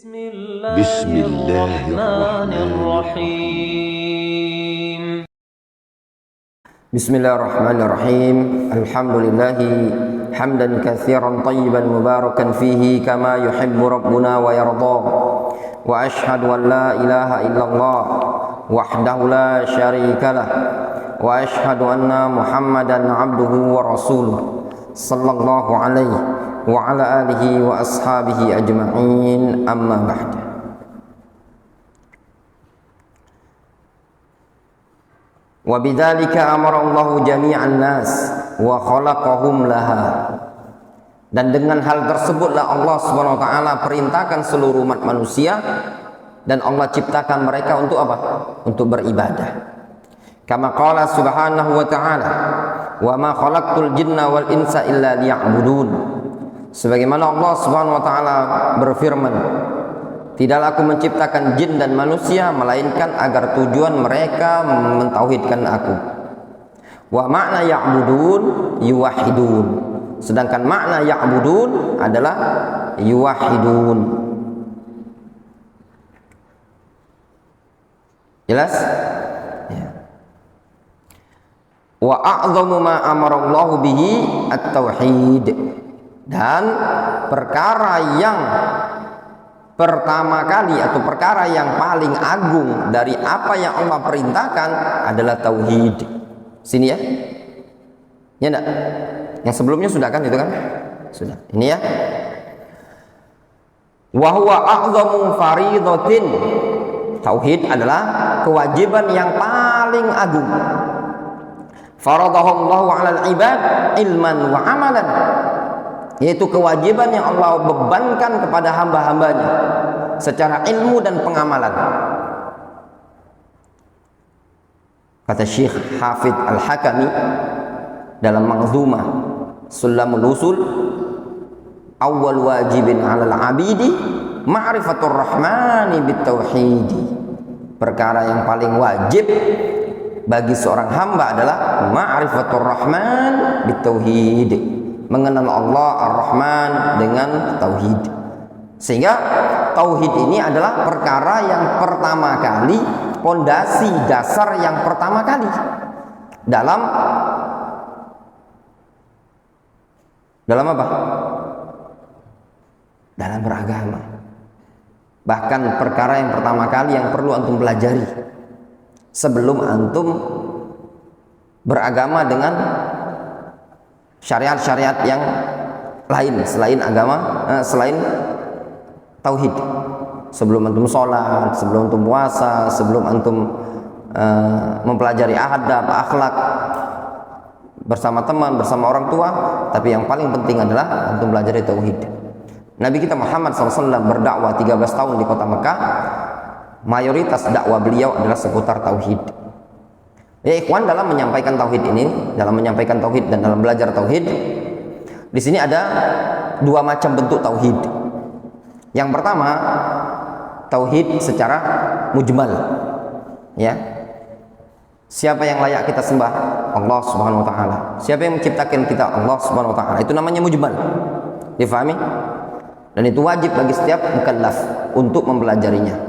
بسم الله الرحمن الرحيم بسم الله الرحمن الرحيم الحمد لله حمدا كثيرا طيبا مباركا فيه كما يحب ربنا ويرضى وأشهد أن لا إله إلا الله وحده لا شريك له وأشهد أن محمدا عبده ورسوله صلى الله عليه وعلى آله وأصحابه أجمعين أما بعد. وبذلك أمر الله جميع الناس وخلقهم لها. Dan dengan hal tersebutlah Allah Subhanahu wa taala perintahkan seluruh umat manusia dan Allah ciptakan mereka untuk apa? Untuk beribadah. Kama qala subhanahu wa ta'ala, "Wa ma khalaqtul jinna wal insa illa liya'budun." Sebagaimana Allah Subhanahu wa taala berfirman, "Tidaklah aku menciptakan jin dan manusia melainkan agar tujuan mereka mentauhidkan aku." Wa makna ya'budun yuwahhidun. Sedangkan makna ya'budun adalah yuwahhidun. Jelas? Ya. Wa a'dhamu ma amarallahu bihi at-tauhid. Dan perkara yang pertama kali atau perkara yang paling agung dari apa yang Allah perintahkan adalah tauhid. Sini ya. Ya enggak? Yang sebelumnya sudah kan itu kan? Sudah. Ini ya. Wa huwa a'dhamu fariidatin. Tauhid adalah kewajiban yang paling agung. Faradahullahu 'alal ibad ilman wa amalan. Yaitu kewajiban yang Allah bebankan kepada hamba-hambanya secara ilmu dan pengamalan. Kata Syekh Hafidz Al-Hakami dalam Manzumah Sulamul Usul, awal wajibin 'alal 'abidi ma'rifatur rahmani bitauhidi. Perkara yang paling wajib bagi seorang hamba adalah ma'rifatur rahman bitauhid, mengenal Allah Ar-Rahman dengan tauhid. Sehingga tauhid ini adalah perkara yang pertama kali, pondasi dasar yang pertama kali dalam apa? Dalam beragama. Bahkan perkara yang pertama kali yang perlu antum pelajari sebelum antum beragama dengan syariat-syariat yang lain selain agama, selain tauhid. Sebelum antum sholat, sebelum antum puasa, sebelum antum mempelajari adab, akhlak bersama teman, bersama orang tua, tapi yang paling penting adalah antum pelajari tauhid. Nabi kita Muhammad SAW berdakwah 13 tahun di kota Mekah. Mayoritas dakwah beliau adalah seputar tauhid. Ya ikhwan, dalam menyampaikan tauhid ini, dalam menyampaikan tauhid dan dalam belajar tauhid, di sini ada dua macam bentuk tauhid. Yang pertama, tauhid secara mujmal. Ya. Siapa yang layak kita sembah? Allah Subhanahu wa taala. Siapa yang menciptakan kita? Allah Subhanahu wa taala. Itu namanya mujmal. Difahami? Dan itu wajib bagi setiap mukallaf untuk mempelajarinya.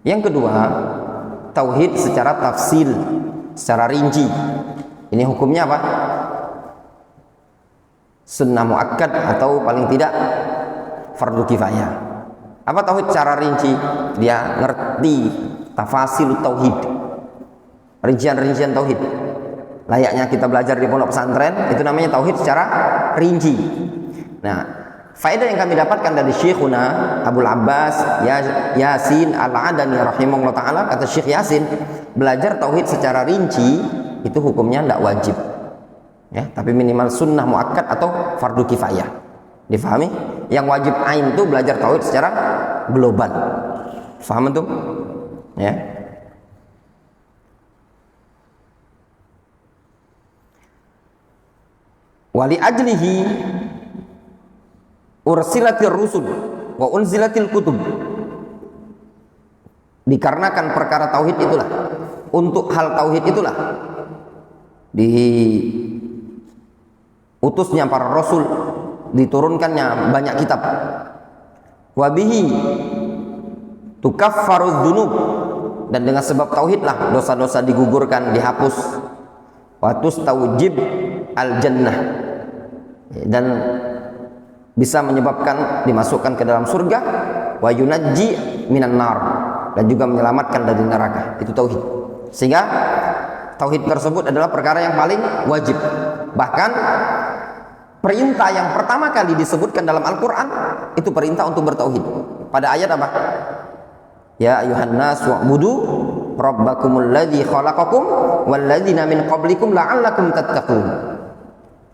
Yang kedua, tauhid secara tafsil, secara rinci. Ini hukumnya apa? Sunnah muakkad atau paling tidak fardu kifayah. Apa tauhid secara rinci? Dia ngerti tafasil tauhid, rincian-rincian tauhid. Layaknya kita belajar di pondok pesantren, itu namanya tauhid secara rinci. Nah, faedah yang kami dapatkan dari Syekhuna Abul Abbas Yasin Al-Adani rahimahullah ta'ala, kata Syekh Yasin, belajar tauhid secara rinci itu hukumnya tidak wajib ya, tapi minimal sunnah muakkad atau fardu kifayah. Difahami? Yang wajib ain itu belajar tauhid secara global. Faham tuh? Ya. Wali ajlihi ursilatir rusul wa unzilatil kutub. Dikarenakan perkara tauhid itulah, untuk hal tauhid itulah diutusnya para rasul, diturunkannya banyak kitab. wa bihi tukaffarudz dzunub, dan dengan sebab tauhidlah dosa-dosa digugurkan, dihapus, wa tustawjib al jannah, dan bisa menyebabkan dimasukkan ke dalam surga, wa yunajji minan nar, dan juga menyelamatkan dari neraka. Itu tauhid. Sehingga tauhid tersebut adalah perkara yang paling wajib. Bahkan perintah yang pertama kali disebutkan dalam Al-Quran itu perintah untuk bertauhid. Pada ayat apa? Ya ayuhan nas wa'budu rabbakumul ladzi khalaqakum walladzina min qablikum la'allakum tattaqun.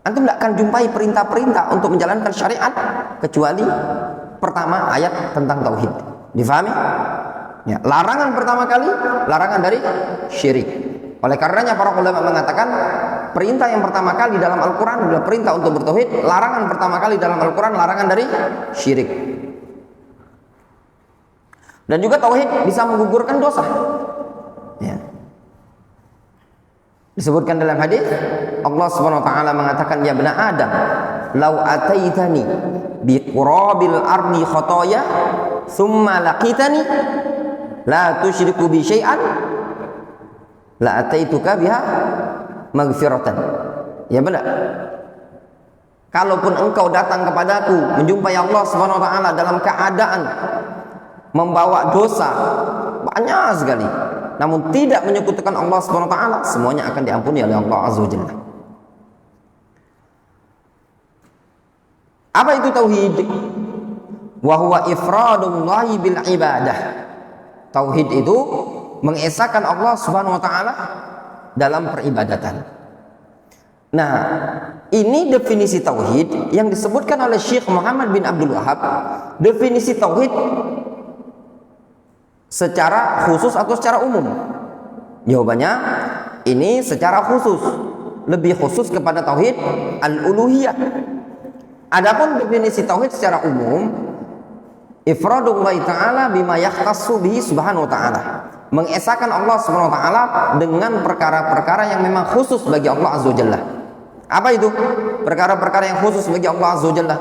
Antum tidak akan jumpai perintah-perintah untuk menjalankan syariat kecuali pertama ayat tentang tauhid. Difahami? Ya, larangan pertama kali larangan dari syirik. Oleh karenanya para ulama mengatakan perintah yang pertama kali dalam Al-Quran adalah perintah untuk bertauhid. Larangan pertama kali dalam Al-Quran larangan dari syirik. Dan juga tauhid bisa menggugurkan dosa. Ya. Disebutkan dalam hadis Allah Subhanahu wa taala mengatakan, ya bani Adam, lau ataitani biqurabil ardi khotoya thumma laqitani la tusyriku bi syai'an la ataituka biha maghfiratan. Ya benar. Kalaupun engkau datang kepadaku menjumpai Allah Subhanahu wa taala dalam keadaan membawa dosa banyak sekali, namun tidak menyekutukan Allah Subhanahu wa taala, semuanya akan diampuni oleh Allah Azza wa Jalla. Apa itu tauhid? Wa huwa ifradullahi bil ibadah. Tauhid itu mengesahkan Allah Subhanahu wa taala dalam peribadatan. Nah, ini definisi tauhid yang disebutkan oleh Syekh Muhammad bin Abdul Wahab. Definisi tauhid secara khusus atau secara umum? Jawabannya ini secara khusus, lebih khusus kepada tauhid al-uluhiyah. Adapun definisi tauhid secara umum, ifradullahi ta'ala bima yakhtassu bihi subhanahu wa ta'ala, mengesahkan Allah subhanahu wa ta'ala dengan perkara-perkara yang memang khusus bagi Allah azza wa jalla. Apa itu perkara-perkara yang khusus bagi Allah azza wa jalla?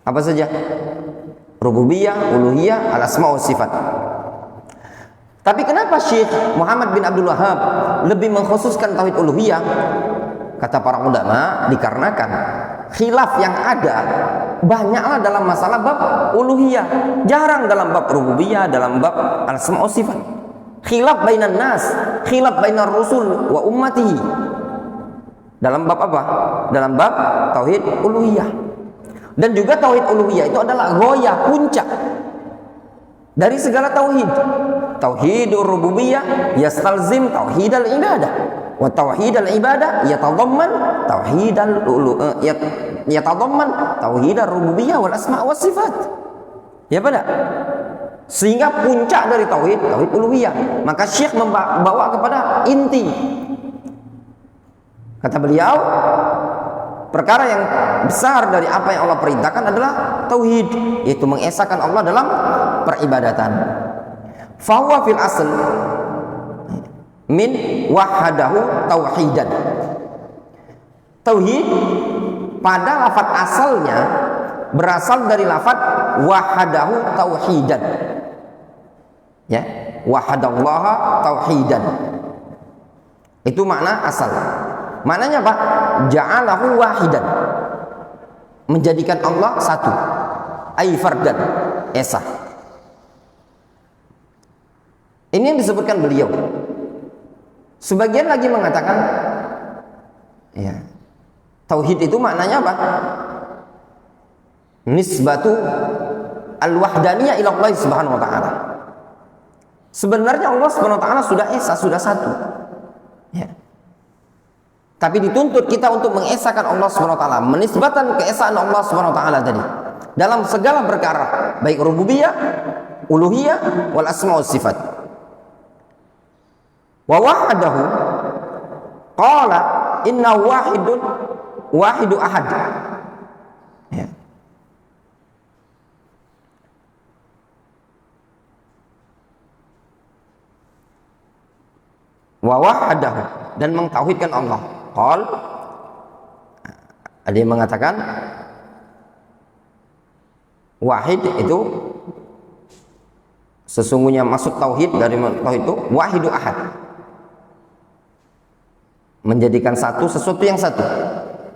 Apa saja? Rububiyah, uluhiyah, al-asma wa sifat. Tapi kenapa Syekh Muhammad bin Abdul Wahab lebih mengkhususkan tauhid uluhiyah? Kata para ulama, dikarenakan khilaf yang ada banyaklah dalam masalah bab uluhiyah, jarang dalam bab rububiyah, dalam bab al-asma wa sifat. Khilaf bainan nas, khilaf bainar rusul wa ummatihi. Dalam bab apa? Dalam bab tauhid uluhiyah. Dan juga tauhid uluhiyah itu adalah ghoyah, puncak dari segala tauhid. Tauhidur rububiyah yastalzim tauhidal ibadah, wa tauhidal ibadah yatadamman tauhidar rububiyah wal asma was sifat. Ya pada? Sehingga puncak dari tauhid uluhiyah. Maka Syekh membawa kepada inti. Kata beliau, perkara yang besar dari apa yang Allah perintahkan adalah tauhid, yaitu mengesahkan Allah dalam peribadatan. Fahuwa fil asl min wahadahu tauhidan. Tauhid pada lafaz asalnya berasal dari lafaz wahadahu tauhidan. Ya, wahadallaha tauhidan. Itu makna asal. Maknanya apa? Ja'alahu wahidan, menjadikan Allah satu, ay fardan, esa. Ini yang disebutkan beliau. Sebagian lagi mengatakan, ya, tauhid itu maknanya apa? Nisbatu al-wahdaniyah ila Allah subhanahu wa ta'ala. Sebenarnya Allah subhanahu wa ta'ala sudah esa, sudah satu, ya. Tapi dituntut kita untuk mengesahkan Allah Subhanahu wa taala, menisbatan keesaan Allah Subhanahu wa taala tadi dalam segala perkara, baik rububiyah, uluhiyah, wal asma was sifat. Wa wahdahu qala inna wahidu ahad. Ya. Wa wahdahu, dan mentauhidkan Allah. Qal, ada yang mengatakan Wahid itu sesungguhnya maksud tauhid dari tauhid itu wahidu ahad, menjadikan satu sesuatu yang satu.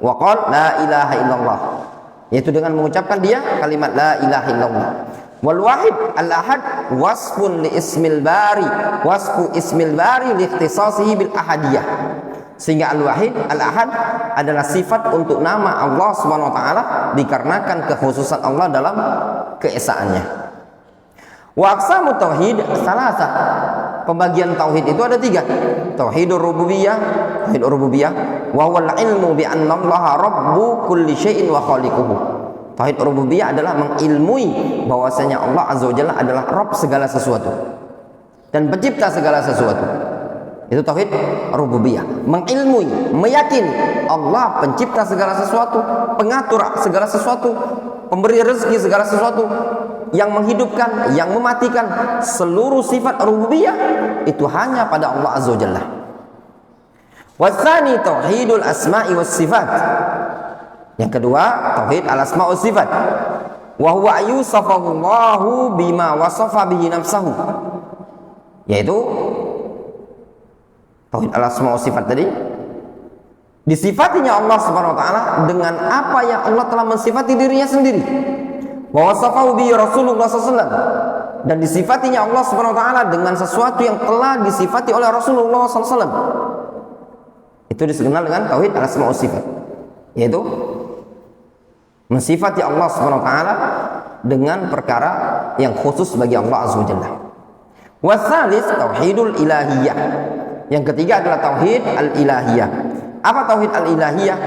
Wa qala la ilaha illallah, yaitu dengan mengucapkan dia kalimat la ilaha illallah. Wal wahid al ahad wasfun li ismil bari, wasfu ismil bari li ikhtisasihi bil ahadiyah. Sehingga al-wahid, al-ahad adalah sifat untuk nama Allah Subhanahu wa taala dikarenakan kekhususan Allah dalam keesaannya. Wa aqsamut tauhid salasa. Pembagian tauhid itu ada 3. Tauhidur rububiyah, tauhid rububiyah, wa huwal ilmu bi anna Allah rabbu kulli syai'in wa khaliquhu. Tauhid rububiyah adalah mengilmui bahwasanya Allah Azza wa Jalla adalah Rabb segala sesuatu dan pencipta segala sesuatu. Itu tauhid rububiyah, mengilmui, meyakini Allah pencipta segala sesuatu, pengatur segala sesuatu, pemberi rezeki segala sesuatu, yang menghidupkan, yang mematikan. Seluruh sifat rububiyah itu hanya pada Allah Azza wa Jalla. Watsani tauhidul asma'i was sifat. Yang kedua, tauhid al asma' was sifat. Wa huwa yusafallahu bima wasafa bihi nafsahu. Yaitu tauhid al-asma wa sifat tadi, disifatinya Allah Subhanahu wa taala dengan apa yang Allah telah mensifati dirinya sendiri. Wa wasafahu bi Rasulullah sallallahu alaihi wasallam, dan disifatinya Allah Subhanahu wa taala dengan sesuatu yang telah disifati oleh Rasulullah sallallahu alaihi wasallam. Itu dikenal dengan tauhid al-asma wa sifat, yaitu mensifati Allah Subhanahu wa taala dengan perkara yang khusus bagi Allah Azza wa Jalla. Wa tsalits tauhidul ilahiyah. Yang ketiga adalah tauhid al-ilahiyah. Apa tauhid al-ilahiyah?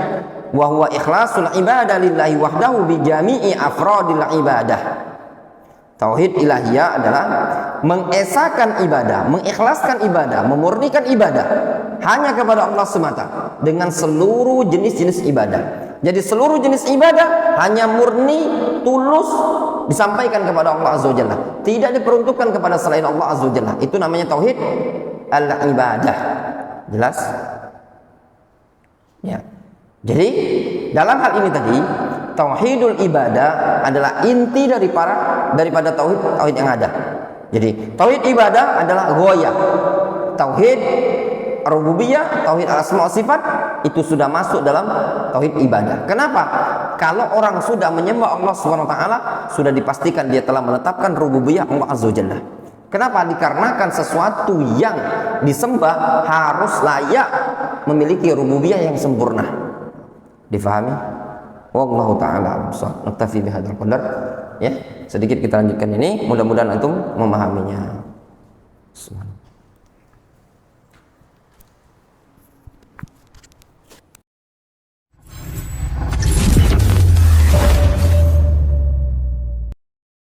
Wa huwa ikhlasul ibadah lillahi wahdahu bi jami'i afradil ibadah. Tauhid ilahiyah adalah mengesahkan ibadah, mengikhlaskan ibadah, memurnikan ibadah hanya kepada Allah semata dengan seluruh jenis-jenis ibadah. Jadi seluruh jenis ibadah hanya murni, tulus disampaikan kepada Allah Azza wa Jalla, tidak diperuntukkan kepada selain Allah Azza wa Jalla. Itu namanya tauhid al-ibadah. Jelas? Ya. Jadi dalam hal ini tadi tauhidul ibadah adalah inti daripada tauhid yang ada. Jadi tauhid ibadah adalah ghoyah. Tauhid rububiyah, tauhid al-asma wa sifat itu sudah masuk dalam tauhid ibadah. Kenapa? Kalau orang sudah menyembah Allah Subhanahu wa taala, sudah dipastikan dia telah menetapkan rububiyah Allah Azza wa Jalla. Kenapa? Dikarenakan sesuatu yang disembah harus layak memiliki rububiyah yang sempurna. Difahami? Wallahu ta'ala a'lam. Naktafi bihadzal qadar. Ya, sedikit kita lanjutkan ini, mudah-mudahan antum memahaminya. Bismillah.